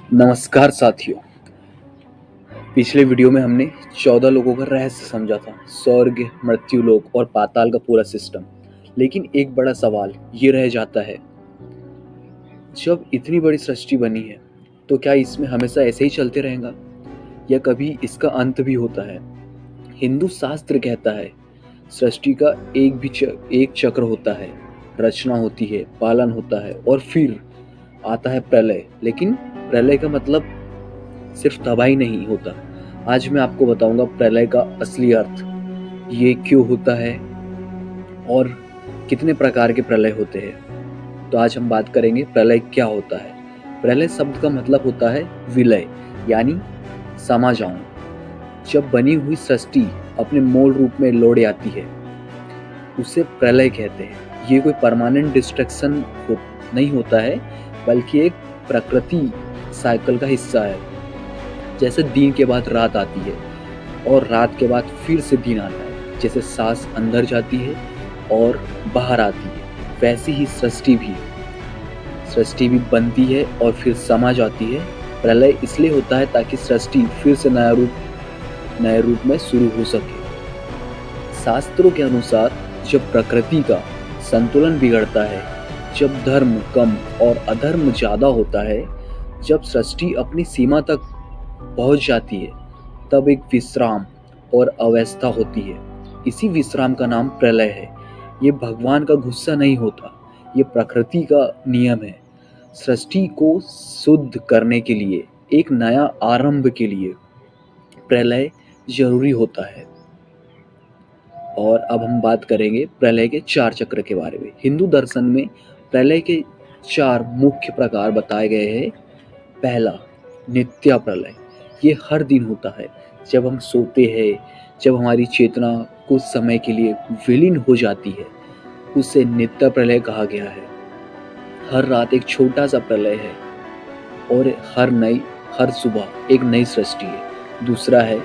नमस्कार साथियों। पिछले वीडियो में हमने 14 लोगों का रहस्य समझा था, स्वर्ग, मृत्युलोक और पाताल का पूरा सिस्टम। लेकिन एक बड़ा सवाल ये रह जाता है, जब इतनी बड़ी सृष्टि बनी है तो क्या इसमें हमेशा ऐसे ही चलते रहेगा या कभी इसका अंत भी होता है। हिंदू शास्त्र कहता है सृष्टि का एक चक्र होता है, रचना होती है, पालन होता है और फिर आता है प्रलय। लेकिन प्रलय का मतलब सिर्फ तबाही नहीं होता। आज मैं आपको बताऊंगा प्रलय का असली अर्थ, ये क्यों होता है और कितने प्रकार के प्रलय होते हैं। तो आज हम बात करेंगे प्रलय क्या होता है। प्रलय शब्द का मतलब होता है विलय, यानी समा जाना। जब बनी हुई सृष्टि अपने मूल रूप में लौट आती है उसे प्रलय कहते हैं। ये कोई परमानेंट डिस्ट्रक्शन नहीं होता है, बल्कि एक प्रकृति साइकिल का हिस्सा है। जैसे दिन के बाद रात आती है और रात के बाद फिर से दिन आता है, जैसे सांस अंदर जाती है और बाहर आती है, वैसी ही सृष्टि भी बनती है और फिर समा जाती है। प्रलय इसलिए होता है ताकि सृष्टि फिर से नए रूप में शुरू हो सके। शास्त्रों के अनुसार जब प्रकृति का संतुलन बिगड़ता है, जब धर्म कम और अधर्म ज्यादा होता है, जब सृष्टि अपनी सीमा तक पहुंच जाती है, तब एक विश्राम और अवस्था होती है। इसी विश्राम का नाम प्रलय है। ये भगवान का गुस्सा नहीं होता, ये प्रकृति का नियम है। सृष्टि को शुद्ध करने के लिए, एक नया आरंभ के लिए प्रलय जरूरी होता है। और अब हम बात करेंगे प्रलय के 4 चक्र के बारे में। हिंदू दर्शन में प्रलय के 4 मुख्य प्रकार बताए गए हैं। पहला, नित्य प्रलय। ये हर दिन होता है। जब हम सोते हैं, जब हमारी चेतना कुछ समय के लिए विलीन हो जाती है, उसे नित्य प्रलय कहा गया है। हर रात एक छोटा सा प्रलय है और हर सुबह एक नई सृष्टि है। दूसरा है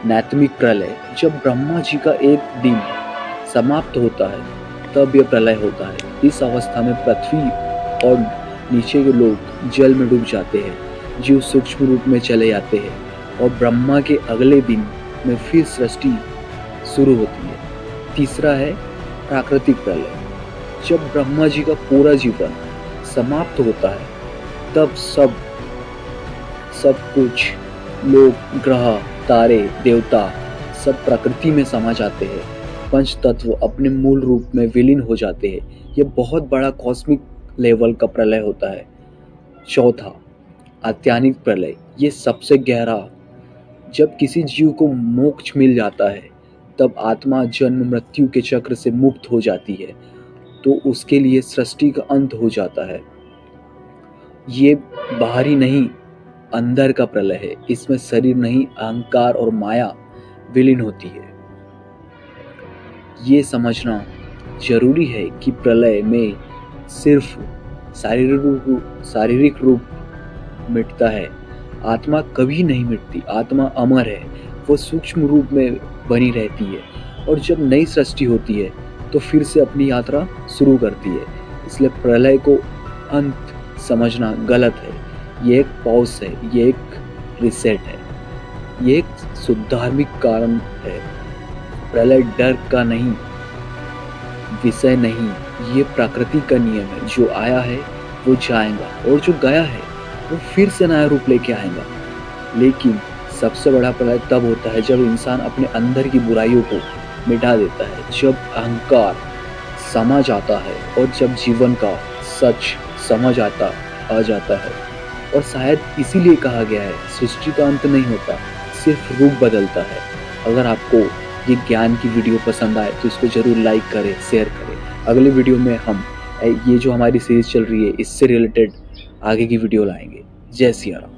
नैतमिक प्रलय। जब ब्रह्मा जी का एक दिन समाप्त होता है, तब यह प्रलय होता है। इस अवस्था में पृथ्वी और नीचे के लोग जल में डूब जाते हैं, जीव सूक्ष्म रूप में चले जाते हैं और ब्रह्मा के अगले दिन में फिर सृष्टि शुरू होती है। तीसरा है प्राकृतिक प्रलय। जब ब्रह्मा जी का पूरा जीवन समाप्त होता है, तब सब कुछ, लोग, ग्रह, तारे, देवता सब प्रकृति में समा जाते हैं। पंच तत्व अपने मूल रूप में विलीन हो जाते हैं। यह बहुत बड़ा कॉस्मिक लेवल का प्रलय होता है। चौथा, आत्यानिक प्रलय। ये सबसे गहरा। जब किसी जीव को मोक्ष मिल जाता है, तब आत्मा जन्म मृत्यु के चक्र से मुक्त हो जाती है, तो उसके लिए सृष्टि का अंत हो जाता है। ये बाहरी नहीं, अंदर का प्रलय है। इसमें शरीर नहीं, अहंकार और माया विलीन होती है। ये समझना जरूरी है कि प्रलय में सिर्फ शारीरिक रूप मिटता है, आत्मा कभी नहीं मिटती। आत्मा अमर है, वो सूक्ष्म रूप में बनी रहती है और जब नई सृष्टि होती है तो फिर से अपनी यात्रा शुरू करती है। इसलिए प्रलय को अंत समझना गलत है। ये एक पॉज है, ये एक रिसेट है, ये एक सुधार्मिक कारण है। प्रलय डर का नहीं, विषय नहीं, ये प्रकृति का नियम है। जो आया है वो जाएगा और जो गया है वो फिर से नया रूप लेके आएगा। लेकिन सबसे बड़ा प्रलय तब होता है जब इंसान अपने अंदर की बुराइयों को मिटा देता है, जब अहंकार समा जाता है और जब जीवन का सच समझ आ जाता है। और शायद इसीलिए कहा गया है सृष्टि का अंत नहीं होता, सिर्फ रूप बदलता है। अगर आपको ये ज्ञान की वीडियो पसंद आए तो इसको जरूर लाइक करें, शेयर करें। अगले वीडियो में हम ये जो हमारी सीरीज चल रही है इससे रिलेटेड आगे की वीडियो लाएंगे। जय सिया राम।